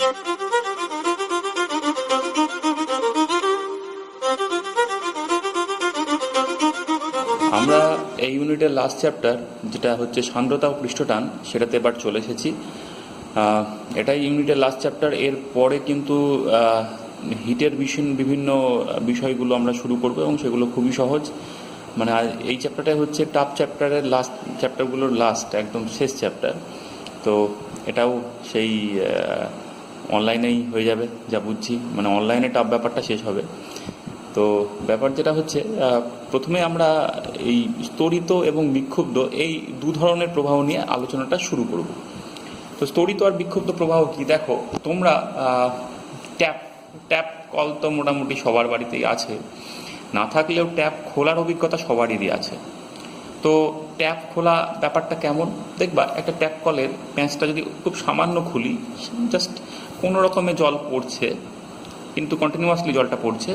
আমরা এই ইউনিটের লাস্ট চ্যাপ্টার, যেটা হচ্ছে সান্দ্রতা ও পৃষ্ঠটান, সেটাতে এবার চলে এসেছি। এটাই ইউনিটের লাস্ট চ্যাপ্টার। এর পরে কিন্তু হিটের বিভিন্ন বিষয়গুলো আমরা শুরু করবো এবং সেগুলো খুবই সহজ। মানে এই চ্যাপ্টারটাই হচ্ছে টাফ চ্যাপ্টারের লাস্ট, চ্যাপ্টারগুলোর লাস্ট, একদম শেষ চ্যাপ্টার। তো এটাও সেই অনলাইনেই হয়ে যাবে যা বুঝছি, মানে অনলাইনে টাফ ব্যাপারটা শেষ হবে। তো ব্যাপার যেটা হচ্ছে, প্রথমে আমরা এই স্তরিত এবং বিক্ষুব্ধ এই দু ধরনের প্রবাহ নিয়ে আলোচনাটা শুরু করব। তো স্তরিত আর বিক্ষুব্ধ প্রবাহ কি, দেখো তোমরা ট্যাপ কল তো মোটামুটি সবার বাড়িতেই আছে, না থাকলেও ট্যাপ খোলার অভিজ্ঞতা সবারই আছে। তো ট্যাপ খোলা ব্যাপারটা কেমন দেখবা, একটা ট্যাপ কলের প্যাঁচটা যদি খুব সামান্য খুলি, জাস্ট কোনো রকমে জল পড়ছে, কিন্তু কন্টিনিউয়াসলি জলটা পড়ছে,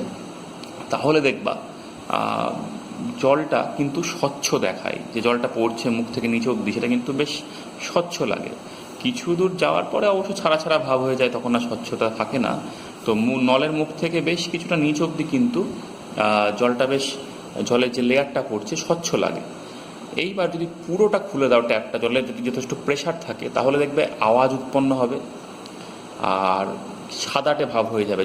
তাহলে দেখবা জলটা কিন্তু স্বচ্ছ দেখায়। যে জলটা পড়ছে মুখ থেকে নিচে অবধি, সেটা কিন্তু বেশ স্বচ্ছ লাগে। কিছু দূর যাওয়ার পরে অবশ্য ছাড়া ছাড়া ভাব হয়ে যায়, তখন আর স্বচ্ছতা থাকে না। তো নলের মুখ থেকে বেশ কিছুটা নিচ অবধি কিন্তু জলটা বেশ, জলের যে লেয়ারটা পড়ছে স্বচ্ছ লাগে। এইবার যদি পুরোটা খুলে দাও ট্যাপটা, জলের যদি যথেষ্ট প্রেশার থাকে, তাহলে দেখবে আওয়াজ উৎপন্ন হবে আর সাদাটে ভাব হয়ে যাবে।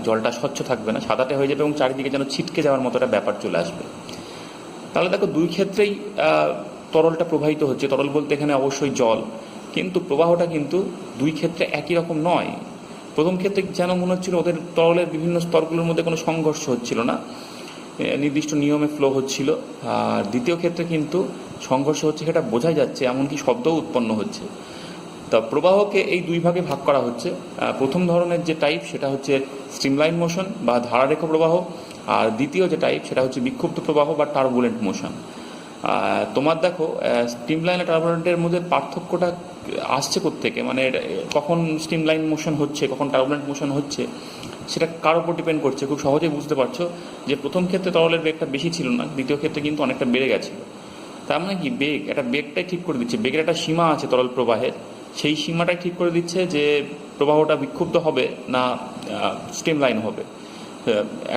জলটা স্বচ্ছ থাকবে না, সাদাটে হয়ে যাবে এবং চারিদিকে যেন ছিটকে যাওয়ার মতো একটা ব্যাপার চলে আসবে। তাহলে দেখো দুই ক্ষেত্রেই তরলটা প্রবাহিত হচ্ছে। তরল বলতে এখানে অবশ্যই জল, কিন্তু প্রবাহটা কিন্তু দুই ক্ষেত্রে একই রকম নয়। প্রথম ক্ষেত্রে যেন মনে হচ্ছিল ওদের তরলের বিভিন্ন স্তরগুলোর মধ্যে কোনো সংঘর্ষ হচ্ছিল না, নির্দিষ্ট নিয়মে ফ্লো হচ্ছিল। আর দ্বিতীয় ক্ষেত্রে কিন্তু সংঘর্ষ হচ্ছে, সেটা বোঝাই যাচ্ছে, এমনকি শব্দও উৎপন্ন হচ্ছে। তা প্রবাহকে এই দুই ভাগে ভাগ করা হচ্ছে। প্রথম ধরনের যে টাইপ সেটা হচ্ছে স্ট্রিমলাইন মোশন বা ধারারেখ প্রবাহ, আর দ্বিতীয় যে টাইপ সেটা হচ্ছে বিক্ষুব্ধ প্রবাহ বা টার্বুলেন্ট মোশন। তোমার দেখো স্ট্রিমলাইন আর টার্বুলেন্টের মধ্যে পার্থক্যটা আসছে কোত্থেকে, মানে কখন স্ট্রিমলাইন মোশন হচ্ছে, কখন টার্বুলেন্ট মোশন হচ্ছে, সেটা কার উপর ডিপেন্ড করছে। খুব সহজেই বুঝতে পারছো যে প্রথম ক্ষেত্রে তরলের বেগটা বেশি ছিল না, দ্বিতীয় ক্ষেত্রে কিন্তু অনেকটা বেড়ে গেছিল। তার মানে কি, বেগটাই ঠিক করে দিচ্ছে, বেগের একটা সীমা আছে তরল প্রবাহের, সেই সীমাটাই ঠিক করে দিচ্ছে যে প্রবাহটা বিক্ষুব্ধ হবে না স্ট্রিমলাইন হবে।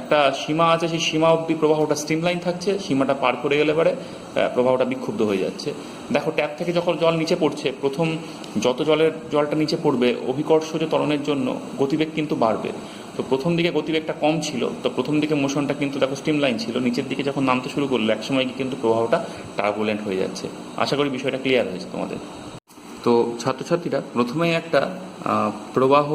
একটা সীমা আছে, সেই সীমা অবধি প্রবাহটা স্ট্রিমলাইন থাকছে, সীমাটা পার করে গেলে পরে প্রবাহটা বিক্ষুব্ধ হয়ে যাচ্ছে। দেখো ট্যাপ থেকে যখন জল নিচে পড়ছে, প্রথম যত জলটা নিচে পড়বে, অভিকর্ষজ ত্বরণের জন্য গতিবেগ কিন্তু বাড়বে। তো প্রথম দিকে গতিবেগটা কম ছিল, তো প্রথম দিকে মোশনটা কিন্তু দেখো স্ট্রিমলাইন ছিল, নিচের দিকে যখন নামতে শুরু করলো একসময় কিন্তু প্রবাহটা টার্বুলেন্ট হয়ে যাচ্ছে। আশা করি বিষয়টা ক্লিয়ার হয়েছে তোমাদের। তো ছাত্রছাত্রীরা, প্রথমেই একটা প্রবাহ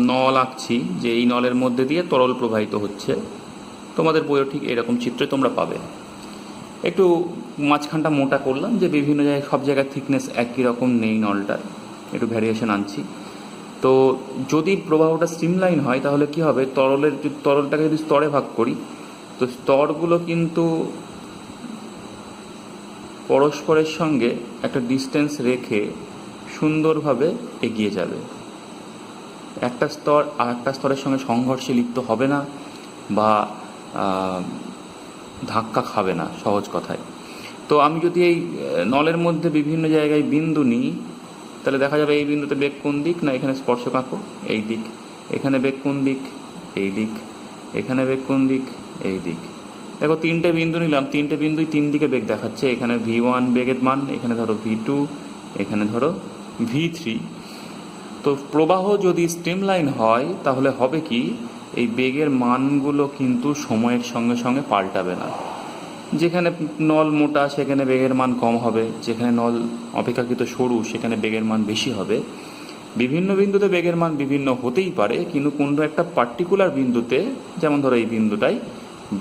নল আঁকছি, যে এই নলের মধ্যে দিয়ে তরল প্রবাহিত হচ্ছে। তোমাদের বইও ঠিক এরকম চিত্রে তোমরা পাবে। একটু মাঝখানটা মোটা করলাম, যে বিভিন্ন জায়গায় সব জায়গায় থিকনেস একই রকম নেই, নলটার একটু ভ্যারিয়েশন আনছি। তো যদি প্রবাহটা স্ট্রিমলাইন হয় তাহলে কি হবে, তরলটাকে যদি স্তরে ভাগ করি, তো স্তরগুলো কিন্তু পরস্পরের সঙ্গে একটা ডিস্টেন্স রেখে সুন্দরভাবে এগিয়ে যাবে। একটা স্তর আর একটা স্তরের সঙ্গে সংঘর্ষে লিপ্ত হবে না বা ধাক্কা খাবে না, সহজ কথায়। তো আমি যদি এই নলের মধ্যে বিভিন্ন জায়গায় বিন্দু নিই, তাহলে দেখা যাবে এই বিন্দুতে বেগ কোন দিক, না এখানে স্পর্শক আঁকো, এই দিক। এখানে বেগ কোন দিক, এই দিক। এখানে বেগ কোন দিক, এই দিক। দেখো তিনটে বিন্দু নিলাম, তিনটে বিন্দুই তিন দিকে বেগ দেখাচ্ছে। এখানে V1 বেগের মান, এখানে ধরো V2, এখানে ধরো V3। তো প্রবাহ যদি স্ট্রিমলাইন হয় তাহলে হবে কি, এই বেগের মানগুলো কিন্তু সময়ের সঙ্গে সঙ্গে পাল্টাবে না। যেখানে নল মোটা সেখানে বেগের মান কম হবে, যেখানে নল অপেক্ষাকৃত সরু সেখানে বেগের মান বেশি হবে। বিভিন্ন বিন্দুতে বেগের মান বিভিন্ন হতেই পারে, কিন্তু কোনো একটা পার্টিকুলার বিন্দুতে, যেমন ধরো এই বিন্দুটাই,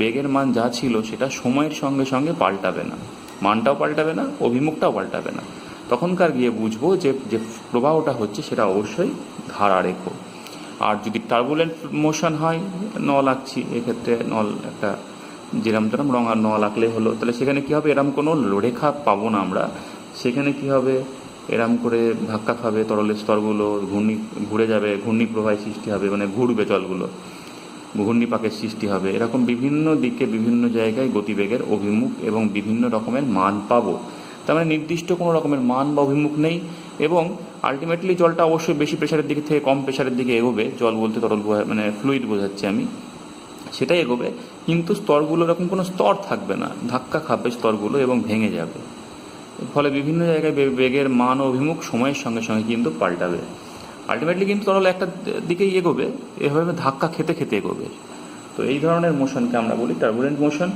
বেগের মান যা ছিল সেটা সময়ের সঙ্গে সঙ্গে পাল্টাবে না, মানটাও পাল্টাবে না, অভিমুখটাও পাল্টাবে না। তখনকার গিয়ে বুঝবো যে যে প্রবাহটা হচ্ছে সেটা অবশ্যই ধারারেখ। আর যদি টার্বুলেন্ট মোশন হয়, নল আঁকছি, এক্ষেত্রে নল একটা যেরম তেরম রঙার নল আঁকলে হলো, তাহলে সেখানে কী হবে, এরম কোনো রেখা পাবো না আমরা। সেখানে কি হবে, এরম করে ধাক্কা খাবে তরলের স্তরগুলো, ঘুরে যাবে, ঘূর্ণি প্রবাহের সৃষ্টি হবে, মানে ঘুরবে জলগুলো, ঘূর্ণিপাকের সৃষ্টি হবে। এরকম বিভিন্ন দিকে বিভিন্ন জায়গায় গতিবেগের অভিমুখ এবং বিভিন্ন রকমের মান পাবো। তার মানে নির্দিষ্ট কোনো রকমের মান বা অভিমুখ নেই, এবং আলটিমেটলি জলটা অবশ্যই বেশি প্রেশারের দিকে থেকে কম প্রেশারের দিকে এগোবে, জল বলতে তরল মানে ফ্লুইড বোঝাচ্ছি আমি, সেটাই এগোবে, কিন্তু স্তরগুলো এরকম কোনো স্তর থাকবে না, ধাক্কা খাবে স্তরগুলো এবং ভেঙে যাবে। ফলে বিভিন্ন জায়গায় বেগের মান ও অভিমুখ সময়ের সঙ্গে সঙ্গে কিন্তু পাল্টাবে। আলটিমেটলি কিন্তু তরল একটা দিকেই এগোবে, এভাবে ধাক্কা খেতে খেতে এগোবে। তো এই ধরনের মোশনকে আমরা বলি টার্বুলেন্ট মোশন।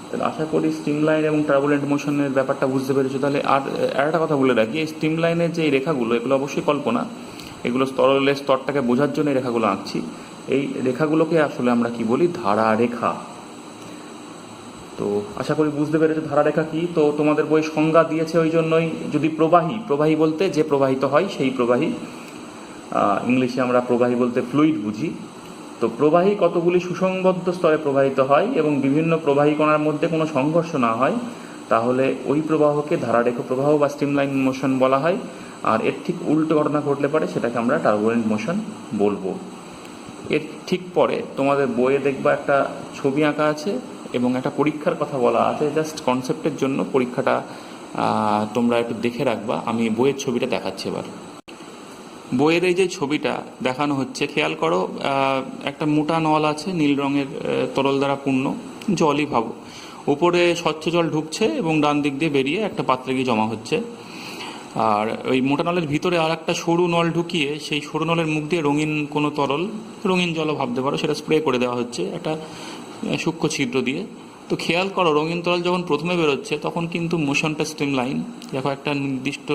তাহলে আশা করি স্ট্রিমলাইন এবং টার্বুলেন্ট মোশনের ব্যাপারটা বুঝতে পেরেছো। তাহলে আর একটা কথা বলে রাখি, এই স্ট্রিমলাইনের যে এই রেখাগুলো, এগুলো অবশ্যই কল্পনা, এগুলো তরলের স্তরটাকে বোঝার জন্য এই রেখাগুলো আঁকছি। এই রেখাগুলোকে আসলে আমরা কি বলি, ধারা রেখা। তো আশা করি বুঝতে পেরেছো ধারা রেখা কি। তো তোমাদের বই সংজ্ঞা দিয়েছে ওই জন্যই, যদি প্রবাহী বলতে যে প্রবাহিত হয় সেই প্রবাহী, ইংলিশে আমরা প্রবাহী বলতে ফ্লুইড বুঝি। তো প্রবাহী কতগুলি সুসংবদ্ধ স্তরে প্রবাহিত হয় এবং বিভিন্ন প্রবাহী কণার মধ্যে কোনো সংঘর্ষ না হয়, তাহলে ওই প্রবাহকে ধারারেখ প্রবাহ বা স্ট্রিমলাইন মোশন বলা হয়। আর এর ঠিক উল্টো ঘটনা ঘটলে পারে সেটাকে আমরা টার্বুলেন্ট মোশন বলবো। এর ঠিক পরে তোমাদের বইয়ে দেখবা একটা ছবি আঁকা আছে এবং একটা পরীক্ষার কথা বলা আছে। জাস্ট কনসেপ্টের জন্য পরীক্ষাটা তোমরা একটু দেখে রাখবা। আমি বইয়ের ছবিটা দেখাচ্ছি এবার। বইয়ের এই যে ছবিটা দেখানো হচ্ছে, খেয়াল করো, একটা মোটা নল আছে নীল রঙের তরল দ্বারা পূর্ণ, জলই ভাবো। উপরে স্বচ্ছ জল ঢুকছে এবং ডান দিক দিয়ে বেরিয়ে একটা পাত্রে গিয়ে জমা হচ্ছে। আর ওই মোটা নলের ভিতরে আর একটা সরু নল ঢুকিয়ে সেই সরু নলের মুখ দিয়ে রঙিন কোনো তরল, রঙিন জলও ভাবতে পারো, সেটা স্প্রে করে দেওয়া হচ্ছে একটা সূক্ষ্ম ছিদ্র দিয়ে। তো খেয়াল করো, রঙিন তরল যখন প্রথমে বেরোচ্ছে তখন কিন্তু মোশনটা স্ট্রিমলাইন, দেখো একটা নির্দিষ্ট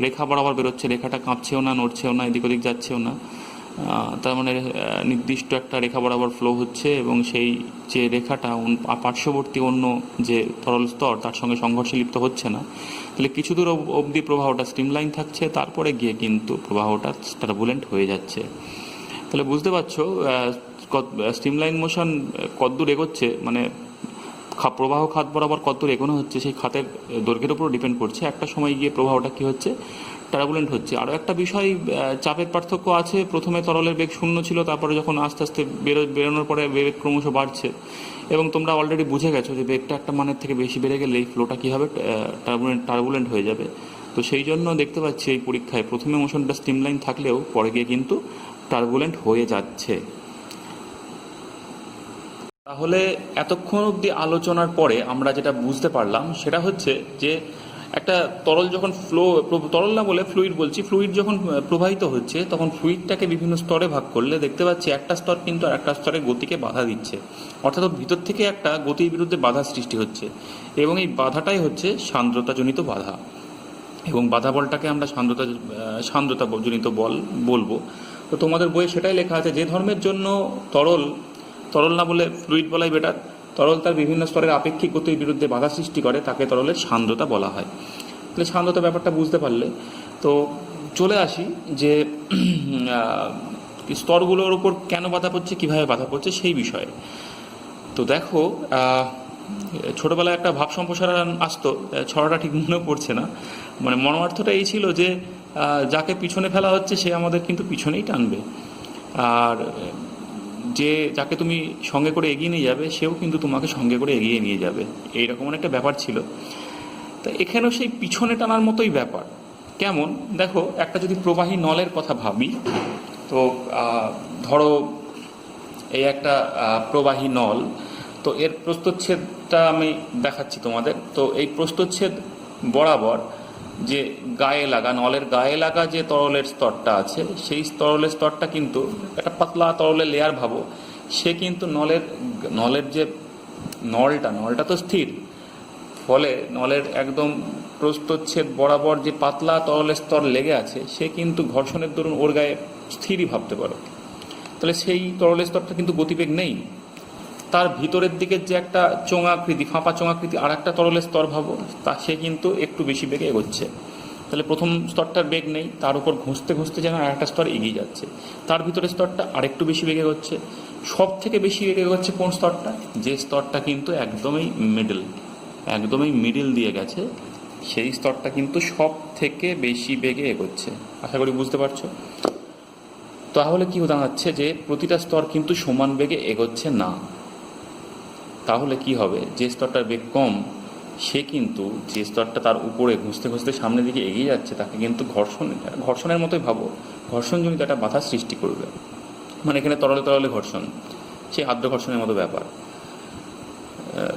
রেখা বরাবর বেরোচ্ছে, রেখাটা কাঁপছেও না, নড়ছেও না, এদিক ওদিক যাচ্ছেও না। তার মানে নির্দিষ্ট একটা রেখা বরাবর ফ্লো হচ্ছে এবং সেই যে রেখাটা পার্শ্ববর্তী অন্য যে তরল স্তর তার সঙ্গে সংঘর্ষে লিপ্ত হচ্ছে না। তাহলে কিছু দূর অবধি প্রবাহটা স্ট্রিমলাইন থাকছে, তারপরে গিয়ে কিন্তু প্রবাহটা টার্বুলেন্ট হয়ে যাচ্ছে। তাহলে বুঝতে পারছো স্ট্রিমলাইন মোশন কতদূর এগোচ্ছে, মানে প্রবাহ খাত বরাবর কতদূর এগোনো হচ্ছে সেই খাতের দৈর্ঘ্যের উপর ডিপেন্ড করছে। একটা সময় গিয়ে প্রবাহটা কী হচ্ছে, টার্বুলেন্ট হচ্ছে। আরও একটা বিষয়, চাপের পার্থক্য আছে। প্রথমে তরলের বেগ 0 ছিল, তারপরে যখন আস্তে আস্তে বেরোনোর পরে বেগ ক্রমশ বাড়ছে এবং তোমরা অলরেডি বুঝে গেছো যে বেগটা একটা মানের থেকে বেশি বেড়ে গেলে এই ফ্লোটা কী হবে, টার্বুলেন্ট হয়ে যাবে। তো সেই জন্য দেখতে পাচ্ছি এই পরীক্ষায় প্রথমে মোশনটা স্ট্রিমলাইন থাকলেও পরে গিয়ে কিন্তু টার্বুলেন্ট হয়ে যাচ্ছে। তাহলে এতক্ষণ অবধি আলোচনার পরে আমরা যেটা বুঝতে পারলাম সেটা হচ্ছে যে একটা তরল যখন তরল না বলে ফ্লুইড বলছি, ফ্লুইড যখন প্রবাহিত হচ্ছে তখন ফ্লুইডটাকে বিভিন্ন স্তরে ভাগ করলে দেখতে পাচ্ছি একটা স্তর কিন্তু আর একটা স্তরে গতিকে বাধা দিচ্ছে, অর্থাৎ ভিতর থেকে একটা গতির বিরুদ্ধে বাধা সৃষ্টি হচ্ছে এবং এই বাধাটাই হচ্ছে সান্দ্রতাজনিত বাধা। এবং বাধা বলটাকে আমরা সান্দ্রতাজনিত বল বলবো। তো তোমাদের বইয়ে সেটাই লেখা আছে, যে ধর্মের জন্য তরল না বলে ফ্লুইড বলাই বেটার। তরল তার বিভিন্ন স্তরের আপেক্ষিক গতির বিরুদ্ধে বাধা সৃষ্টি করে, তাকে তরলের সান্দ্রতা বলা হয়। তাহলে সান্দ্রতা ব্যাপারটা বুঝতে পারলে। তো চলে আসি যে স্তরগুলোর উপর কেন বাধা পড়ছে, কীভাবে বাধা পড়ছে সেই বিষয়ে। তো দেখো, ছোটোবেলায় একটা ভাব সম্প্রসারণ আসতো, ছড়াটা ঠিক মনেও পড়ছে না, মানে মর্মার্থটা এই ছিল যে যাকে পিছনে ফেলা হচ্ছে সে আমাদের কিন্তু পিছনেই টানবে, আর যাকে তুমি সঙ্গে করে এগিয়ে নিয়ে যাবে সেও কিন্তু তোমাকে সঙ্গে করে এগিয়ে নিয়ে যাবে, এইরকম একটা ব্যাপার ছিল। তা এখানেও সেই পিছনে টানার মতোই ব্যাপার। কেমন দেখো, একটা যদি প্রবাহী নলের কথা ভাবি, তো ধরো এই একটা প্রবাহী নল, তো এর প্রস্থচ্ছেদটা আমি দেখাচ্ছি তোমাদের। তো এই প্রস্থচ্ছেদ বরাবর যে নলের গায়ে লাগা যে তরলের স্তরটা আছে, সেই তরলের স্তরটা কিন্তু একটা পাতলা তরলের লেয়ার ভাবো, সে কিন্তু নলের যে নলটা তো স্থির, ফলে নলের একদম প্রস্থচ্ছেদ বরাবর যে পাতলা তরলের স্তর লেগে আছে সে কিন্তু ঘর্ষণের দরুন ওর গায়ে স্থিরই ভাবতে পারো। তাহলে সেই তরলের স্তরটা কিন্তু গতিবেগ নেই, তার ভিতরের দিকের যে একটা ফাঁপা চোঙাকৃতি আর একটা তরলের স্তর ভাবো, সে কিন্তু একটু বেশি বেগে এগোচ্ছে। তাহলে প্রথম স্তরটার বেগ নেই, তার উপর ঘষতে ঘষতে যেন আর একটা স্তর এগিয়ে যাচ্ছে, তার ভিতরের স্তরটা আরেকটু বেশি বেগে এগোচ্ছে। সব থেকে বেশি বেগে এগোচ্ছে কোন স্তরটা, যে স্তরটা কিন্তু একদমই মিডিল দিয়ে গেছে, সেই স্তরটা কিন্তু সব থেকে বেশি বেগে এগোচ্ছে। আশা করি বুঝতে পারছো। তাহলে কি দাঁড়াচ্ছে যে প্রতিটা স্তর কিন্তু সমান বেগে এগোচ্ছে না। তাহলে কি হবে, যে স্তরটার বেগ কম সে কিন্তু যে স্তরটা তার উপরে ঘুষতে ঘুষতে সামনের দিকে এগিয়ে যাচ্ছে তাকে কিন্তু ঘর্ষণের মতোই ভাবো, ঘর্ষণজনিত একটা বাধা সৃষ্টি করবে। মানে এখানে তরলে তরলে ঘর্ষণ, সেই আদ্র ঘর্ষণের মতো ব্যাপার।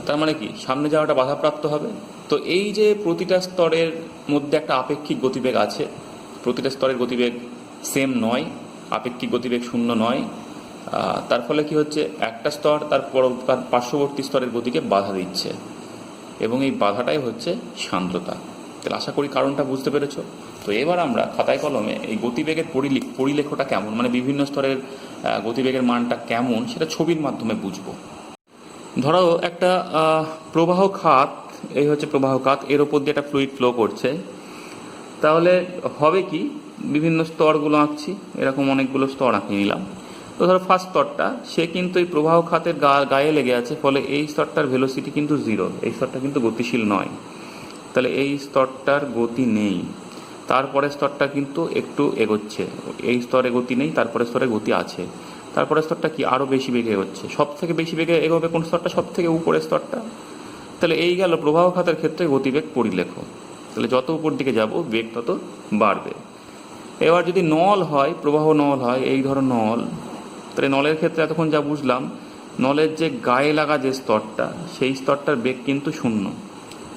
তার মানে কি সামনে যাওয়াটা বাধাপ্রাপ্ত হবে। তো এই যে প্রতিটা স্তরের মধ্যে একটা আপেক্ষিক গতিবেগ আছে, প্রতিটা স্তরের গতিবেগ সেম নয়, আপেক্ষিক গতিবেগ শূন্য নয়। তার ফলে কি হচ্ছে, একটা স্তর তার পার্শ্ববর্তী স্তরের গতিকে বাধা দিচ্ছে, এবং এই বাধাটাই হচ্ছে সান্দ্রতা। তাহলে আশা করি কারণটা বুঝতে পেরেছ। তো এবার আমরা খাতায় কলমে এই গতিবেগের পরিলেখটা কেমন, মানে বিভিন্ন স্তরের গতিবেগের মানটা কেমন, সেটা ছবির মাধ্যমে বুঝবো। ধরো একটা প্রবাহ খাত, এই হচ্ছে প্রবাহ খাত, এর ওপর দিয়ে একটা ফ্লুইড ফ্লো করছে। তাহলে হবে কি, বিভিন্ন স্তরগুলো আঁকছি, এরকম অনেকগুলো স্তর আঁকে নিলাম। তো ধরো ফার্স্ট স্তরটা, সে কিন্তু এই প্রবাহ খাতের গায়ে লেগে আছে, ফলে এই স্তরটার ভেলোসিটি কিন্তু 0, এই স্তরটা কিন্তু গতিশীল নয়, তাহলে এই স্তরটার গতি নেই। তারপরে স্তরটা কিন্তু একটু এগোচ্ছে, এই স্তরে গতি নেই, তারপরে স্তরে গতি আছে। তারপরে স্তরটা কি আরও বেশি বেগে এগোচ্ছে, সব থেকে বেশি বেগে এগোবে কোন স্তরটা, সব থেকে উপরের স্তরটা। তাহলে এই গেল প্রবাহ খাতের ক্ষেত্রে গতিবেগ পরিলেখ। তাহলে যত উপর দিকে যাব বেগ তত বাড়বে। এবার যদি নল হয়, প্রবাহ নল হয়, এই ধরো নল, তাহলে নলের ক্ষেত্রে এতক্ষণ যা বুঝলাম, নলের যে গায়ে লাগা যে স্তরটা, সেই স্তরটার বেগ কিন্তু 0,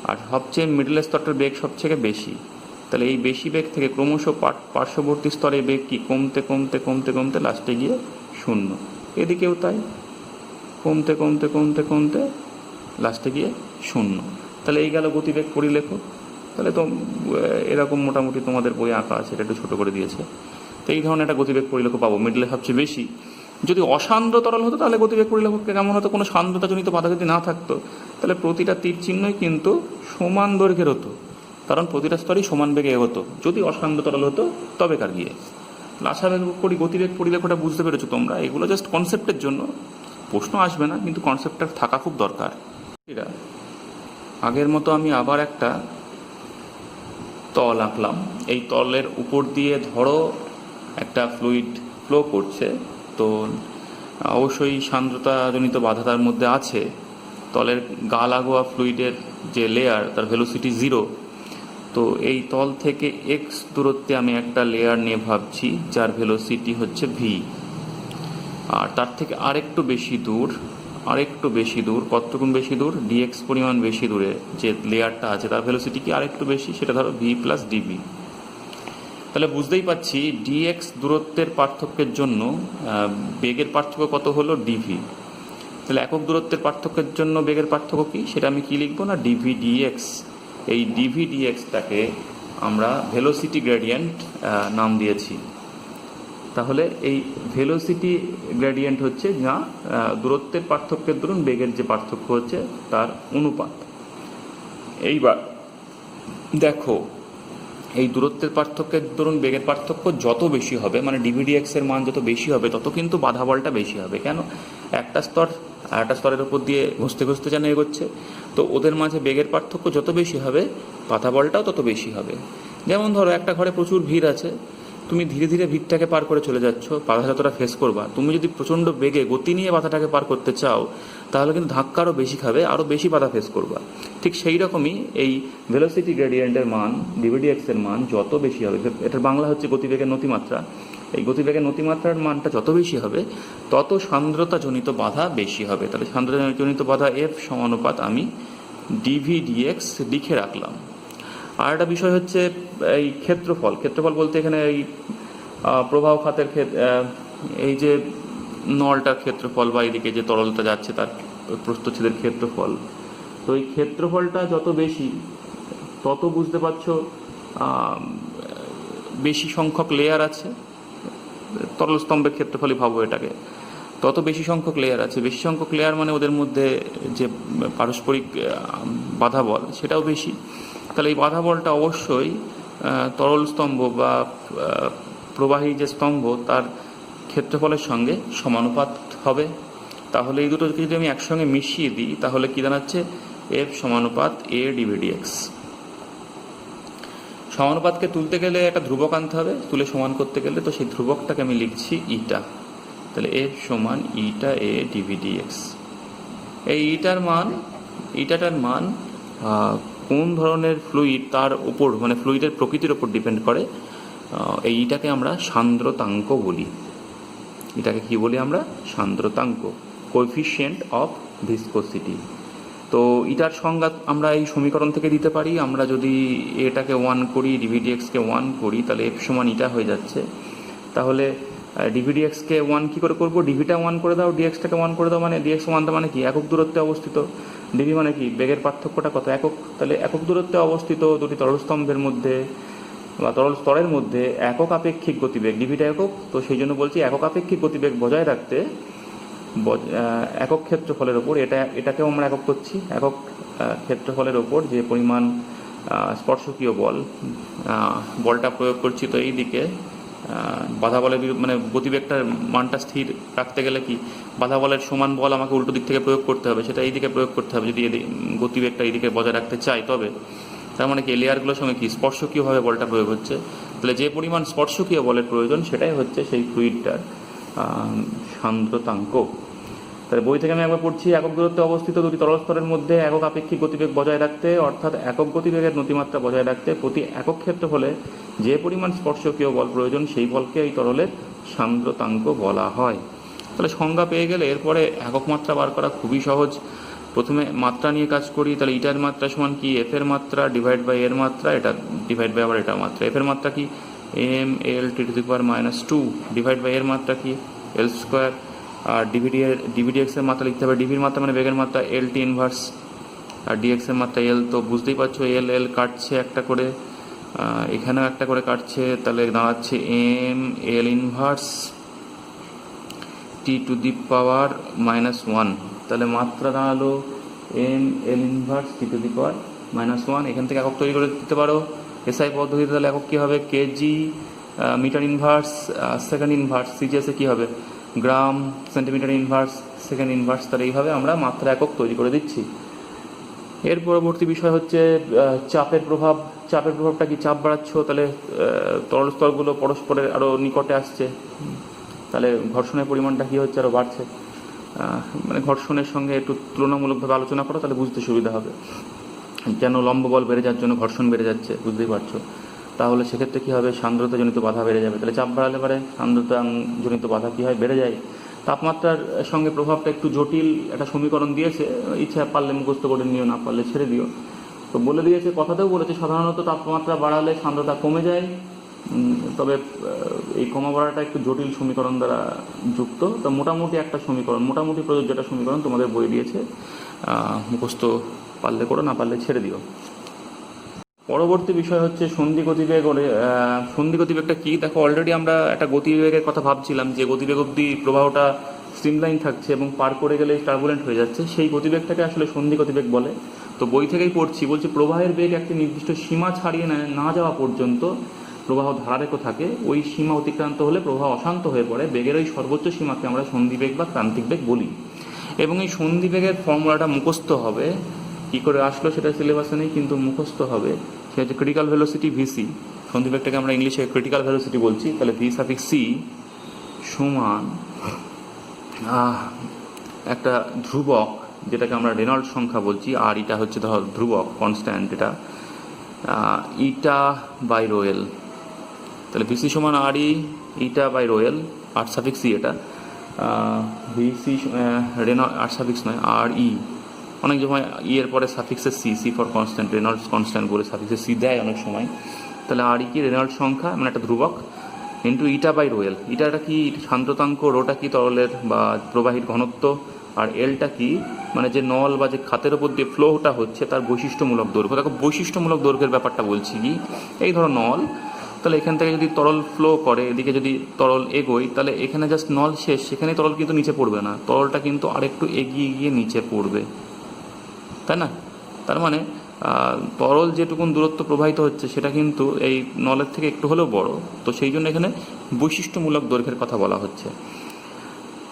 আর সবচেয়ে মিডল স্তরটার বেগ সবচেয়ে বেশি। তাহলে এই বেশি বেগ থেকে ক্রমশ পার্শ্ববর্তী স্তরে বেগ কি কমতে কমতে কমতে কমতে লাস্টে গিয়ে 0। এদিকেও তাই, কমতে কমতে কমতে কমতে লাস্টে গিয়ে 0। তাহলে এই গেল গতিবেগ পরিলেখ। তাহলে তো এরকম মোটামুটি তোমাদের বই আঁকা আছে, এটা একটু ছোটো করে দিয়েছে। তো এই ধরনের একটা গতিবেগ পরিলেখ পাবো, মিডলে সবচেয়ে বেশি। যদি অসান্দ্র তরল হতো তাহলে গতিবেগ পরিলেখ কেমন হতো, কোনো সান্দ্রতাজনিত বাধা যদি না থাকতো, তাহলে প্রতিটা তীর চিহ্নই কিন্তু সমান দৈর্ঘ্যের হতো, কারণ প্রতিটা স্তরই সমান বেগে এগোতো। যদি অসান্দ্র তরল হতো তবে কার গিয়ে। আশা করি গতিবেগ পরিলেখটা বুঝতে পেরেছো তোমরা। এগুলো জাস্ট কনসেপ্টের জন্য, প্রশ্ন আসবে না, কিন্তু কনসেপ্টটা থাকা খুব দরকার। আগের মতো আমি আবার একটা তল আঁকলাম। এই তলের উপর দিয়ে ধরো একটা ফ্লুইড ফ্লো করছে, তো অবশ্যই সান্দ্রতাজনিত বাধা তার মধ্যে আছে। তলের গা লাগোয়া ফ্লুইডের যে লেয়ার, তার ভেলোসিটি 0। তো এই তল থেকে এক্স দূরত্বে আমি একটা লেয়ার নিয়ে ভাবছি, যার ভেলোসিটি হচ্ছে ভি। আর তার থেকে আরেকটু বেশি দূর, কতটুকুন বেশি দূর, ডিএক্স পরিমাণ বেশি দূরে যে লেয়ারটা আছে, তার ভেলোসিটি কি আরেকটু বেশি, সেটা ধরো ভি প্লাস ডিভি। তাহলে বুঝতেই পারছি ডিএক্স দূরত্বের পার্থক্যের জন্য বেগের পার্থক্য কত হলো, ডিভি। তাহলে একক দূরত্বের পার্থক্যের জন্য বেগের পার্থক্য কি, সেটা আমি কি লিখবো না, ডিভি ডিএক্স। এই ডিভি ডিএক্সটাকে আমরা ভেলোসিটি গ্রেডিয়েন্ট নাম দিয়েছি। তাহলে এই ভেলোসিটি গ্রেডিয়েন্ট হচ্ছে যা দূরত্বের পার্থক্যের দরুন বেগের যে পার্থক্য হচ্ছে তার অনুপাত। এইবার দেখো, এই দূরত্বের পার্থক্যের দরুন বেগের পার্থক্য যত বেশি হবে, মানে ডিভিডিএক্স এর মান যত বেশি হবে, তত কিন্তু বাধা বলটা বেশি হবে। কেন, একটা স্তর আর একটা স্তরের উপর দিয়ে ঘষতে ঘষতে যেন এগোচ্ছে, তো ওদের মাঝে বেগের পার্থক্য যত বেশি হবে, বাধা বলটাও তত বেশি হবে। যেমন ধরো একটা ঘরে প্রচুর ভিড় আছে, তুমি ধীরে ধীরে ভিড়টাকে পার করে চলে যাচ্ছ, বাধা যতটা ফেস করবা। তুমি যদি প্রচণ্ড বেগে গতি নিয়ে বাধাটাকে পার করতে চাও, তাহলে কিন্তু ধাক্কা আরও বেশি খাবে, আরও বেশি বাধা ফেস করবা। ঠিক সেই রকমই এই ভেলোসিটি গ্রেডিয়েন্টের মান, ডিভিডিএক্স এর মান যত বেশি হবে, এটার বাংলা হচ্ছে গতিবেগের নতিমাত্রা, এই গতিবেগের নতিমাত্রার মানটা যত বেশি হবে, তত সান্দ্রতাজনিত বাধা বেশি হবে। তাহলে সান্দ্রতাজনিত বাধা এফ সমানুপাত আমি ডিভিডিএক্স লিখে রাখলাম। আর একটা বিষয় হচ্ছে এই ক্ষেত্রফল বলতে এখানে এই প্রবাহ খাতের এই যে নলটার ক্ষেত্রফল, বা এদিকে যে তরলটা যাচ্ছে তার প্রস্থচ্ছেদের ক্ষেত্রফল। তো এই ক্ষেত্রফলটা যত বেশি, তত বুঝতে পারছো বেশি সংখ্যক লেয়ার আছে। তরল স্তম্ভের ক্ষেত্রফলই ভাবো এটাকে, তত বেশি সংখ্যক লেয়ার আছে। বেশি সংখ্যক লেয়ার মানে ওদের মধ্যে যে পারস্পরিক বাধা বল সেটাও বেশি। তাহলে এই বাধা বলটা অবশ্যই তরল স্তম্ভ বা প্রবাহী যে স্তম্ভ তার ক্ষেত্রফলের সঙ্গে সমানুপাত হবে। তাহলে এই দুটোকে যদি আমি একসঙ্গে মিশিয়ে দিই, তাহলে কি দাঁড়াচ্ছে, এফ সমানুপাত এ ডিভিডিএক্স। সমানুপাতকে তুলতে গেলে একটা ধ্রুবক আনতে হবে, তুলে সমান করতে গেলে, তো সেই ধ্রুবকটাকে আমি লিখছি ইটা। তাহলে এফ সমান ইটা এ ডিভিডিএক্স। এই ইটাটার মান কোন ধরনের ফ্লুইড তার উপর মানে ফ্লুইডের প্রকৃতির ওপর ডিপেন্ড করে, এইটাকে আমরা সান্দ্রতাঙ্ক বলি। এটাকে কি বলি আমরা? সান্দ্রতাঙ্ক, কোএফিসিয়েন্ট অফ ভিসকোসিটি। তো এটার সংজ্ঞা আমরা এই সমীকরণ থেকে দিতে পারি। আমরা যদি এটাকে 1 করি, ডিভিডিএক্সকে 1 করি, তাহলে এফ সমান ইটা হয়ে যাচ্ছে। তাহলে ডিভিডিএক্সকে 1 কী করে করবো? ডিভিটা 1 করে দাও, ডিএক্সটাকে 1 করে দাও, মানে ডিএক্স 1 মানে কি? একক দূরত্বে অবস্থিত। ডিভি মানে কি? বেগের পার্থক্যটা কত? একক। তাহলে একক দূরত্বে অবস্থিত দুটি তরল স্তম্ভের মধ্যে বা তরল স্তরের মধ্যে একক আপেক্ষিক গতিবেগ, ডিভিটা একক, তো সেই জন্য বলছি একক আপেক্ষিক গতিবেগ বজায় রাখতে একক ক্ষেত্রফলের ওপর, এটাকেও আমরা একক করছি, একক ক্ষেত্রফলের ওপর যে পরিমাণ স্পর্শকীয় বলটা প্রয়োগ করছি, তো এই দিকে বাধা বলের মানে গতিবেগটার মানটা স্থির রাখতে গেলে কি বাধা বলের সমান বল আমাকে উল্টো দিক থেকে প্রয়োগ করতে হবে, সেটা এই দিকে প্রয়োগ করতে হবে যদি গতিবেগটা এই দিকে বজায় রাখতে চাই। তবে তার মানে কি লেয়ারগুলোর সঙ্গে কি স্পর্শকীয়ভাবে বলটা প্রয়োগ হচ্ছে, তাহলে যে পরিমাণ স্পর্শকীয় বলের প্রয়োজন সেটাই হচ্ছে সেই ফ্লুইডটার সান্দ্রতাঙ্ক। তাহলে বই থেকে আমি একবার পড়ছি, একক দূরত্বে অবস্থিত দুটি তরল স্তরের মধ্যে একক আপেক্ষিক গতিবেগ বজায় রাখতে, অর্থাৎ একক গতিবেগের নতিমাত্রা বজায় রাখতে প্রতি একক ক্ষেত্রফলে যে পরিমাণ স্পর্শকীয় বল প্রয়োজন সেই বলকে এই তরলের সান্দ্রতাঙ্ক বলা হয়। তাহলে সংজ্ঞা পেয়ে গেলে এরপরে একক মাত্রা বার করা খুবই সহজ। প্রথমে মাত্রা নিয়ে কাজ করি, তাহলে ইটার মাত্রা সমান কি? এফ এর মাত্রা ডিভাইড বাই এর মাত্রা, এটা ডিভাইড বাই আবার এটা মাত্রা। এফ এর মাত্রা কি? M L T to the power -2 divide by এর মাত্রা কি? এল স্কোয়ার। আর ডিভিডিএক্স এর মাত্রা লিখতে হবে, ডিভির মাত্রা মানে বেগের মাত্রা এল টি ইনভার্স, আর ডিএক্স এর মাত্রা এল। তো বুঝতেই পারছো এল এল কাটছে একটা করে, এখানেও একটা করে কাটছে, তাহলে দাঁড়াচ্ছে M L inverse T to the power -1। তাহলে মাত্রা দাঁড়ালো M L inverse T to the power -1। এখান থেকে একক তৈরি করে দিতে পারো এসআই পদ্ধতিতে। তাহলে একক কী হবে? KG metre inverse second inverse, সিজিএসে কী হবে? Gram centimetre inverse second inverse. তাহলে এইভাবে আমরা মাত্রা একক তৈরি করে দিচ্ছি। এর পরবর্তী বিষয় হচ্ছে চাপের প্রভাব। চাপের প্রভাবটা কি? চাপ বাড়াচ্ছ, তাহলে তরল স্তরগুলো পরস্পরের আরও নিকটে আসছে, তাহলে ঘর্ষণের পরিমাণটা কী হচ্ছে? আরও বাড়ছে। মানে ঘর্ষণের সঙ্গে একটু তুলনামূলকভাবে আলোচনা করো, তাহলে বুঝতে সুবিধা হবে। কেন? লম্ব বল বেড়ে যাওয়ার জন্য ঘর্ষণ বেড়ে যাচ্ছে, বুঝতেই পারছো। তাহলে সেক্ষেত্রে কী হবে? সান্দ্রতাজনিত বাধা বেড়ে যাবে। তাহলে চাপ বাড়ালে পরে সান্দ্রতাজনিত বাধা কী হয়? বেড়ে যায়। তাপমাত্রার সঙ্গে প্রভাবটা একটু জটিল, একটা সমীকরণ দিয়েছে, ইচ্ছা পারলে মুখস্থ করে নিও, না পারলে ছেড়ে দিও। তো বলে দিয়েছে, কথাতেও বলেছে সাধারণত তাপমাত্রা বাড়ালে সান্দ্রতা কমে যায়, তবে এই কমা বাড়াটা একটু জটিল সমীকরণ দ্বারা যুক্ত। তো মোটামুটি একটা সমীকরণ, মোটামুটি প্রযোজ্য একটা সমীকরণ তোমাদের বই দিয়েছে, মুখস্থ পারলে করো, না পারলে ছেড়ে দিও। পরবর্তী বিষয় হচ্ছে সন্ধি গতিবেগ। সন্ধি গতিবেগটা কি? দেখো, অলরেডি আমরা একটা গতিবেগের কথা ভাবছিলাম যে গতিবেগ অবধি প্রবাহটা স্ট্রিমলাইন থাকছে এবং পার করে গেলে টার্বুলেন্ট হয়ে যাচ্ছে, সেই গতিবেগটাকে আসলে সন্ধি গতিবেগ বলে। তো বই থেকেই পড়ছি, বলছে প্রবাহের বেগ একটি নির্দিষ্ট সীমা ছাড়িয়ে না যাওয়া পর্যন্ত প্রবাহ ধারারেখ থাকে, ওই সীমা অতিক্রান্ত হলে প্রবাহ অশান্ত হয়ে পড়ে। বেগের ওই সর্বোচ্চ সীমাকে আমরা সন্ধিবেগ বা ক্রান্তিক বেগ বলি। এবং এই সন্ধিবেগের ফর্মুলাটা মুখস্থ হবে। কী করে আসলো সেটা সিলেবাসে নেই, কিন্তু মুখস্থ হবে। সে হচ্ছে ক্রিটিক্যাল ভেলোসিটি ভিসি। সন্ধিবেগটাকে আমরা ইংলিশে ক্রিটিক্যাল ভেলোসিটি বলছি। তাহলে ভি সাফিক্স সি সমান একটা ধ্রুবক, যেটাকে আমরা রেনল্ড সংখ্যা বলছি, আর এটা হচ্ছে ধর ধ্রুবক কনস্ট্যান্ট, এটা ইটা বাই রো এল। তাহলে ভিসি সমান আর ইটা বাই রো এল, আর সাফিক্স সি, এটা ভিসি আর সাফিক্স নয়, আর ই। অনেক সময় ই এর পরে সাফিক্সের C, C for constant, Reynolds constant বলে সাফিক্সের সি দেয় অনেক সময়। তাহলে আর ই কি? রেনল্ড সংখ্যা, মানে একটা ধ্রুবক, into eta by rho L. ইটাটা কি? সান্দ্রতাঙ্ক। রোটা কি? তরলের বা প্রবাহীর ঘনত্ব। আর এলটা কি? মানে যে নল বা যে খাতের ওপর দিয়ে ফ্লোটা হচ্ছে তার বৈশিষ্ট্যমূলক দৈর্ঘ্য। দেখো, বৈশিষ্ট্যমূলক দৈর্ঘ্যের ব্যাপারটা বলছি কি, এই ধরো নল, তাহলে এখান থেকে যদি তরল ফ্লো করে, এদিকে যদি তরল এগোয়, তাহলে এখানে জাস্ট নল শেষ, সেখানে তরল কিন্তু নিচে পড়বে না, তরলটা কিন্তু আরেকটু এগিয়ে গিয়ে নিচে পড়বে, তাই না? তার মানে তরল যেটুকুন দূরত্ব প্রবাহিত হচ্ছে সেটা কিন্তু এই নলের থেকে একটু হলেও বড়। তো সেই জন্য এখানে বৈশিষ্ট্যমূলক দৈর্ঘ্যের কথা বলা হচ্ছে।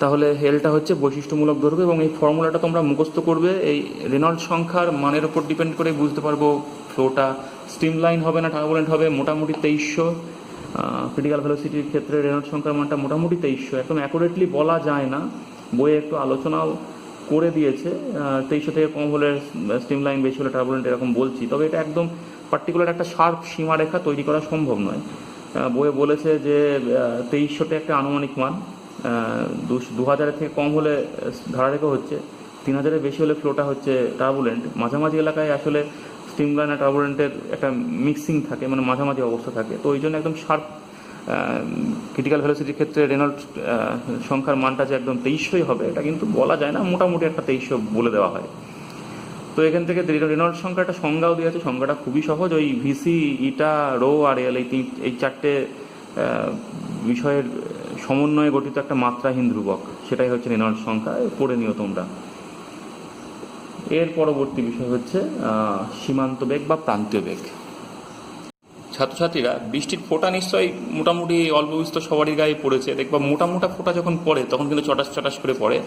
তাহলে এলটা হচ্ছে বৈশিষ্ট্যমূলক দৈর্ঘ্য, এবং এই ফর্মুলাটা তোমরা মুখস্থ করবে। এই রেনল্ড সংখ্যার মানের উপর ডিপেন্ড করে বুঝতে পারবো ফ্লোটা স্ট্রিমলাইন হবে না টার্বুলেন্ট হবে। মোটামুটি 2300 ক্রিটিক্যাল ভেলোসিটির ক্ষেত্রে রেনল্ড সংখ্যার মানটা মোটামুটি 2300। একদম অ্যাকুরেটলি বলা যায় না, বইয়ে একটু আলোচনাও করে দিয়েছে 2300 থেকে কম হলে স্ট্রিম লাইন, বেশি হলে টার্বুলেন্ট, এরকম বলছি। তবে এটা একদম পার্টিকুলার একটা শার্প সীমারেখা তৈরি করা সম্ভব নয়। বইয়ে বলেছে যে 2300টা একটা আনুমানিক মান, 2000 থেকে কম হলে ধারারেখা হচ্ছে, 3000-এর বেশি হলে ফ্লোটা হচ্ছে টার্বুলেন্ট। মাঝামাঝি এলাকায় আসলে স্ট্রিম লাইন আর টার্বুলেন্টের একটা মিক্সিং থাকে, মানে মাঝামাঝি অবস্থা থাকে। তো ওই জন্য একদম শার্প ক্রিটিক্যাল ভেলোসিটির ক্ষেত্রে রেনল্ড সংখ্যার মানটা যে একদম 2300ই হবে এটা কিন্তু বলা যায় না, মোটামুটি একটা 2300 বলে দেওয়া হয়। তো এখান থেকে রেনল্ড সংখ্যার একটা সংজ্ঞাও দিয়ে আছে। সংজ্ঞাটা খুবই সহজ, ওই ভিসি, ইটা, রো আর এল, এই চারটে বিষয়ের সমন্বয়ে গঠিত একটা মাত্রাহীন ধ্রুবক, সেটাই হচ্ছে রেনল্ড সংখ্যা। পড়ে নিও তোমরা। এর পরবর্তী বিষয় হচ্ছে সীমান্ত বেগ বা প্রান্তীয় বেগ। ছাত্রছাত্রীরা, বৃষ্টির ফোঁটা নিশ্চয়ই মোটামুটি অল্প বিস্তর সবারই গায়ে পড়েছে। দেখবা মোটা মোটা ফোঁটা যখন পড়ে তখন কিন্তু চটাস চটাস করে পড়ে।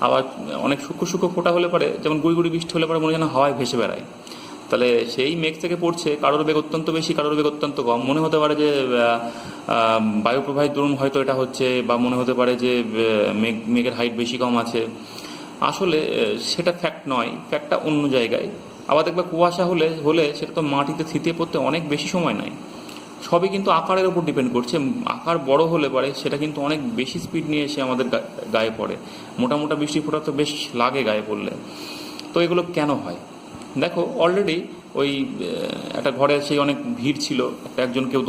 আবার অনেক সূক্ষ্ম সূক্ষ্ম ফোঁটা হলে পরে, যেমন গুড়ি গুড়ি বৃষ্টি হলে পরে মনে যেন হাওয়ায় ভেসে বেড়ায়। তাহলে সেই মেঘ থেকে পড়ছে, কারোর বেগ অত্যন্ত বেশি, কারোর বেগ অত্যন্ত কম। মনে হতে পারে যে বায়ুপ্রবাহের দরুন হয়তো এটা হচ্ছে, বা মনে হতে পারে যে মেঘের হাইট বেশি কম আছে। আসলে সেটা ফ্যাক্ট নয়, ফ্যাক্টটা অন্য জায়গায়। আবার দেখবে কুয়াশা হলে সেটা তো মাটিতে থিতিয়ে পড়তে অনেক বেশি সময় নেয়। সবই কিন্তু আকারের উপর ডিপেন্ড করছে। আকার বড় হলে পরে সেটা কিন্তু অনেক বেশি স্পিড নিয়ে এসে আমাদের গায়ে পড়ে। মোটা মোটা বৃষ্টি ফোঁটা তো বেশ লাগে গায়ে পড়লে। তো এগুলো কেন হয় দেখো, অলরেডি ওই একটা ঘরে সেই অনেক ভিড় ছিল, একজন কেউ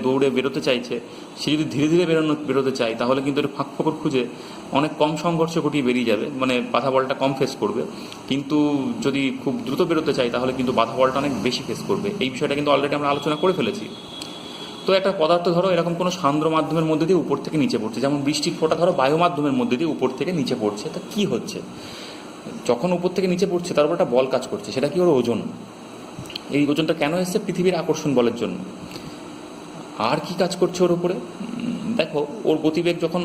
দৌড়ে বেরোতে চাইছে। সে যদি ধীরে ধীরে বেরোতে চায় তাহলে কিন্তু একটু ফাঁক ফোকর খুঁজে অনেক কম সংঘর্ষ ঘটিয়ে বেরিয়ে যাবে, মানে বাধা বলটা কম ফেস করবে। কিন্তু যদি খুব দ্রুত বেরোতে চাই তাহলে কিন্তু বাধা বলটা অনেক বেশি ফেস করবে। এই বিষয়টা কিন্তু অলরেডি আমরা আলোচনা করে ফেলেছি। তো একটা পদার্থ ধরো এরকম কোনো সান্দ্র মাধ্যমের মধ্যে দিয়ে উপর থেকে নিচে পড়ছে, যেমন বৃষ্টির ফোঁটা ধরো বায়ু মাধ্যমের মধ্যে দিয়ে উপর থেকে নিচে পড়ছে। তা কি হচ্ছে, যখন উপর থেকে নিচে পড়ছে তার উপর একটা বল কাজ করছে, সেটা কি ওর ওজন। এই ওজনটা কেন এসছে? পৃথিবীর আকর্ষণ বলের জন্য। আর কি কাজ করছে ওর উপরে দেখো, ওর গতিবেগ যখন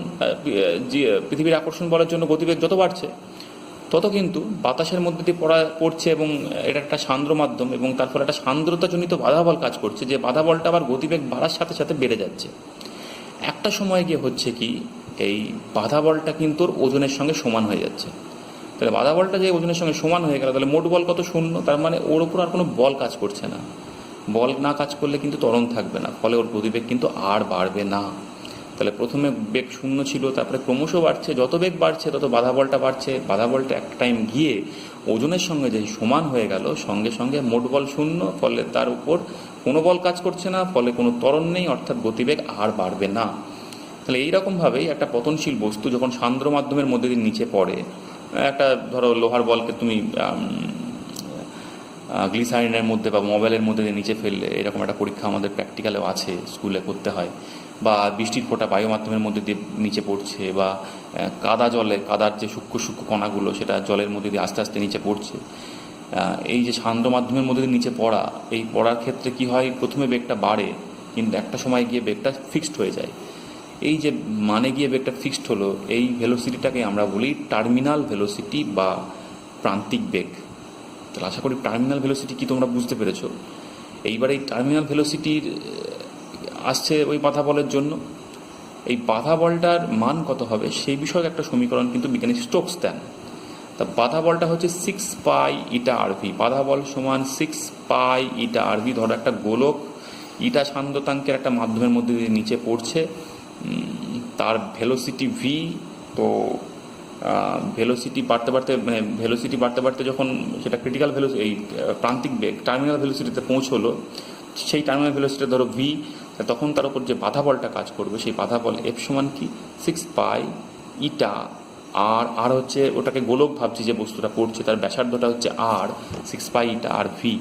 পৃথিবীর আকর্ষণ বলের জন্য গতিবেগ যত বাড়ছে তত কিন্তু বাতাসের মধ্যে দিয়ে পড়ছে, এবং এটা একটা সান্দ্র মাধ্যম, এবং তার ফলে একটা সান্দ্রতাজনিত বাধা বল কাজ করছে, যে বাধা বলটা আবার গতিবেগ বাড়ার সাথে সাথে বেড়ে যাচ্ছে। একটা সময় গিয়ে হচ্ছে কি, এই বাধা বলটা কিন্তু ওর ওজনের সঙ্গে সমান হয়ে যাচ্ছে। তাহলে বাধা বলটা যে ওজনের সঙ্গে সমান হয়ে গেল, তাহলে মোট বল কত? শূন্য। তার মানে ওর ওপর আর কোনো বল কাজ করছে না। বল না কাজ করলে কিন্তু ত্বরণ থাকবে না, ফলে ওর গতিবেগ কিন্তু আর বাড়বে না। তাহলে প্রথমে বেগ শূন্য ছিল, তারপরে ক্রমশ বাড়ছে, যত বেগ বাড়ছে তত বাধা বলটা বাড়ছে। বাধা বলটা একটা টাইম গিয়ে ওজনের সঙ্গে যে সমান হয়ে গেল, সঙ্গে সঙ্গে মোট বল শূন্য, ফলে তার উপর কোনো বল কাজ করছে না, ফলে কোনো ত্বরণ নেই, অর্থাৎ গতিবেগ আর বাড়বে না। তাহলে এইরকমভাবেই একটা পতনশীল বস্তু যখন সান্দ্র মাধ্যমের মধ্যে দিয়ে নিচে পড়ে, একটা ধরো লোহার বলকে তুমি গ্লিসারিনের মধ্যে বা মোবাইলের মধ্যে দিয়ে নিচে ফেললে, এরকম একটা পরীক্ষা আমাদের প্র্যাকটিক্যালেও আছে, স্কুলে করতে হয়। বা বৃষ্টির ফোঁটা বায়ু মাধ্যমের মধ্যে দিয়ে নিচে পড়ছে, বা কাদার যে সূক্ষ্ম সূক্ষ্ম কণাগুলো সেটা জলের মধ্যে দিয়ে আস্তে আস্তে নিচে পড়ছে। এই যে সান্দ্র মাধ্যমের মধ্যে দিয়ে নিচে পড়া, এই পড়ার ক্ষেত্রে কি হয়, প্রথমে বেগটা বাড়ে, কিন্তু একটা সময় গিয়ে বেগটা ফিক্সড হয়ে যায়। এই যে মানে গিয়ে বেগটা ফিক্সড হলো, এই ভেলোসিটিটাকে আমরা বলি টার্মিনাল ভেলোসিটি বা প্রান্তিক বেগ। তাহলে আশা করি টার্মিনাল ভেলোসিটি কি তোমরা বুঝতে পেরেছো। এইবার এই টার্মিনাল ভেলোসিটির আসছে ওই বাধা বলের জন্য। এই বাধা বলটার মান কত হবে সেই বিষয়ে একটা সমীকরণ কিন্তু বিজ্ঞানী স্টোকস দেন। তা বাধা বলটা হচ্ছে 6 পাই ইটা আরভি। বাধা বল সমান 6 পাই ইটা আরভি। ধরো একটা গোলক ইটা সান্দ্রতাঙ্কের একটা মাধ্যমের মধ্যে দিয়ে নিচে পড়ছে, তার ভেলোসিটি ভি। তো ভেলোসিটি বাড়তে বাড়তে যখন সেটা ক্রিটিক্যাল ভেলোসিটি, এই প্রান্তিক বেগ টার্মিনাল ভেলোসিটিতে পৌঁছলো, সেই টার্মিনাল ভেলোসিটি ধরো ভি, তখন তার উপর যে বাধা বলটা কাজ করবে সেই বাধা বল এফ সমান কি 6 পাই ইটা আর হচ্ছে ওটাকে গোলক ভাবছি, যে বস্তুটা পড়ছে তার ব্যাসার্ধটা হচ্ছে আর, 6 পাই ইটা আর ভি।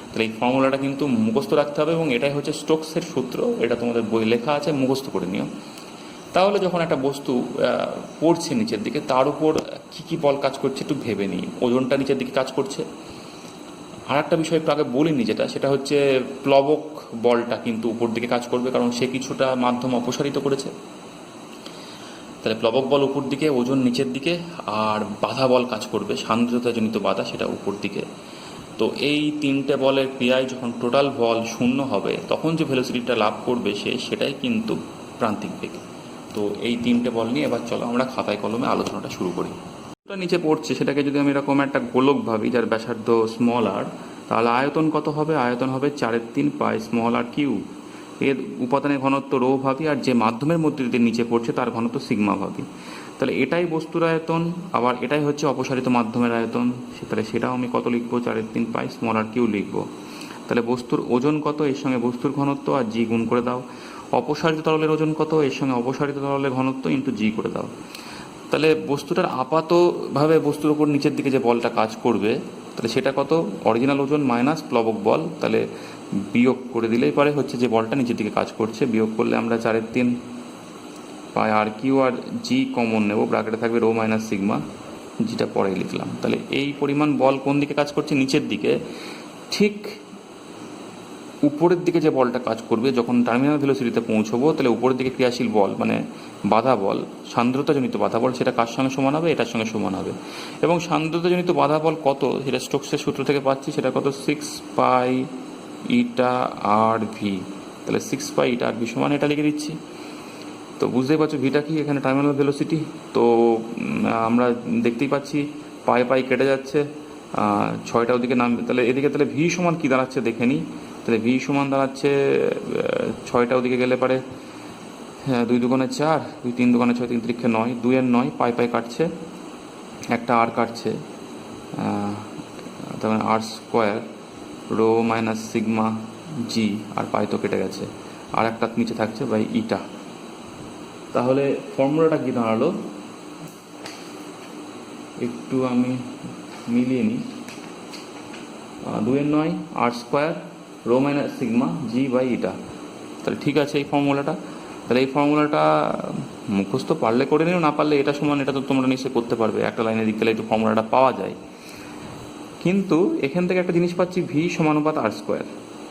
তাহলে এই ফর্মুলাটা কিন্তু মুখস্থ রাখতে হবে, এবং এটাই হচ্ছে স্টোকসের সূত্র। এটা তোমাদের বই লেখা আছে, মুখস্থ করে নিও। তাহলে যখন একটা বস্তু পড়ছে নিচের দিকে, তার উপর কী কী বল কাজ করছে একটু ভেবে নিই। ওজনটা নিচের দিকে কাজ করছে। আর একটা বিষয় একটু আগে বলিনি, সেটা হচ্ছে প্লবক বলটা কিন্তু উপর দিকে কাজ করবে, কারণ সে কিছুটা মাধ্যম অপসারিত করেছে। তাহলে প্লবক বল উপর দিকে, ওজন নিচের দিকে, আর বাধা বল কাজ করবে, সান্দ্রতাজনিত বাধা, সেটা উপর দিকে। তো এই তিনটে বলের ক্রিয়ায় যখন টোটাল বল শূন্য হবে, তখন যে ভেলোসিটিটা লাভ করবে সেটাই কিন্তু প্রান্তিক বেগ। তো এই তিনটে বল নিয়ে এবার চলো আমরা খাতায় কলমে আলোচনাটা শুরু করি। নিচে পড়ছে সেটাকে যদি আমি এরকম একটা গোলক ভাবি যার ব্যাসার্ধ স্মল আর, তাহলে আয়তন কত হবে? আয়তন হবে 4/3 স্মল আর কিউব। এর উপাদানের ঘনত্ব রো ভাবি, আর যে মাধ্যমের মধ্যে যদি নিচে পড়ছে তার ঘনত্ব সিগমা ভাবি। তাহলে এটাই বস্তুর আয়তন, আবার এটাই হচ্ছে অপসারিত মাধ্যমের আয়তন। তাহলে সেটাও আমি কত লিখবো? 4/3 স্মল আর কিউ লিখবো। তাহলে বস্তুর ওজন কত? এর সঙ্গে বস্তুর ঘনত্ব আর জি গুণ করে দাও। অপসারিত তরলের ওজন কত? এর সঙ্গে অপসারিত তরলের ঘনত্ব ইন্টু জি করে দাও। তাহলে বস্তুটার আপাতভাবে বস্তুর ওপর নিচের দিকে যে বলটা কাজ করবে, তাহলে সেটা কত? অরিজিনাল ওজন মাইনাস প্লবক বল। তাহলে বিয়োগ করে দিলেই পারে হচ্ছে যে বলটা নিচের দিকে কাজ করছে। বিয়োগ করলে আমরা 4/3 আর কিউ আর জি কমন নেব, ব্র্যাকেটে থাকবে রো মাইনাস সিগমা, জিটা পরেই লিখলাম। তাহলে এই পরিমাণ বল কোন দিকে কাজ করছে? নিচের দিকে। ঠিক উপরের দিকে যে বলটা কাজ করবে যখন টার্মিনাল ভেলোসিটিতে পৌঁছবো, তাহলে উপরের দিকে ক্রিয়াশীল বল মানে বাধা বল, সান্দ্রতাজনিত বাধা বল, সেটা কার সঙ্গে সমান হবে? এটার সঙ্গে সমান হবে। এবং সান্দ্রতাজনিত বাধা বল কত? সেটা স্টোকসের সূত্র থেকে পাচ্ছি, সেটা কত? 6π ইটা আর ভি। তাহলে 6π ইটা আর ভি সমান এটা লিখে দিচ্ছি। তো বুঝতেই পারছো ভিটা কি? এখানে টার্মিনাল ভেলোসিটি। তো আমরা দেখতেই পাচ্ছি পাই পাই কেটে যাচ্ছে, 6টা ওদিকে নামবে। তাহলে এদিকে তাহলে ভি সমান কী দাঁড়াচ্ছে দেখে নিই। তাহলে ভি সমান দাঁড়াচ্ছে 6টা ওদিকে গেলে পারে 2 দুগুণে 4, 2 3 দুগুণে 6, 3 3 9, 2 এর 9, পাই পাই কাটছে, একটা আর কাটছে, তার মানে আর স্কোয়ার রো মাইনাস সিগমা জি, আর পাই তো কেটে গেছে, আর একটা নিচে থাকছে বাই ইটা। তাহলে ফর্মুলাটা কি দাঁড়ালো একটু আমি মিলিয়ে নিই। 2 এর 9 আর square rho minus sigma G by eta. তাহলে ঠিক আছে এই ফর্মুলাটা। তাহলে এই ফর্মুলাটা মুখস্থ পারলে করে নিও, না পারলে এটা সমান এটা তো তোমরা নিশ্চয়ই করতে পারবে, একটা লাইনে দিক গেলে একটু ফর্মুলাটা পাওয়া যায়। কিন্তু এখান থেকে একটা জিনিস পাচ্ছি, ভি সমানুপাত আর স্কোয়ার।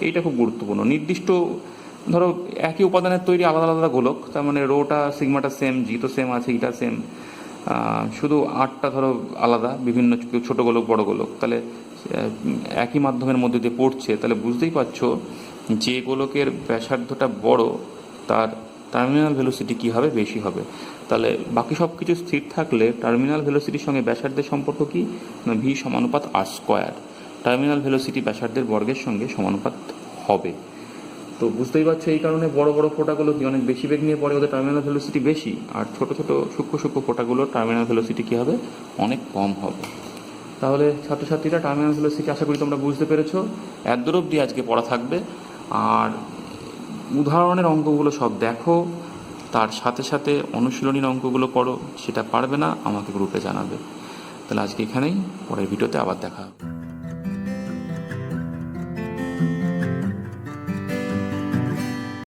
এইটা খুব গুরুত্বপূর্ণ। নির্দিষ্ট ধরো একই উপাদানের তৈরি আলাদা আলাদা গোলক, তার মানে রোটা সিগমাটা সেম, জি তো সেম আছে, ইটা সেম, শুধু আটটা ধরো আলাদা, বিভিন্ন ছোট গোলক বড় গোলক, তাহলে একই মাধ্যমের মধ্যে দিয়ে পড়ছে। তাহলে বুঝতেই পারছো যে গোলকের ব্যাসার্ধটা বড় তার টার্মিনাল ভেলোসিটি কী হবে? বেশি হবে। তাহলে বাকি সব কিছু স্থির থাকলে টার্মিনাল ভেলোসিটির সঙ্গে ব্যাসার্ধের সম্পর্ক কি? ভি সমানুপাত আর স্কোয়ার। টার্মিনাল ভেলোসিটি ব্যাসার্ধের বর্গের সঙ্গে সমানুপাত হবে। তো বুঝতেই পারছো এই কারণে বড় বড় ফোঁটাগুলো কি অনেক বেশি বেগ নিয়ে পড়ে, ওদের টার্মিনাল ভেলোসিটি বেশি, আর ছোট ছোট সূক্ষ্ম সূক্ষ্ম ফোঁটাগুলো টার্মিনাল ভেলোসিটি কী হবে? অনেক কম হবে। তাহলে ছাত্রছাত্রীরা টার্মিনাল ভেলোসিটি আশা করি তোমরা বুঝতে পেরেছো। এতদূর অবধি আজকে পড়া থাকবে। আর উদাহরণের অঙ্কগুলো সব দেখো, তার সাথে সাথে অনুশীলনীর অঙ্কগুলো করো। সেটা পারবে না আমাকে গ্রুপে জানাবে। তাহলে আজকে এখানেই, পরের ভিডিওতে আবার দেখা হবে।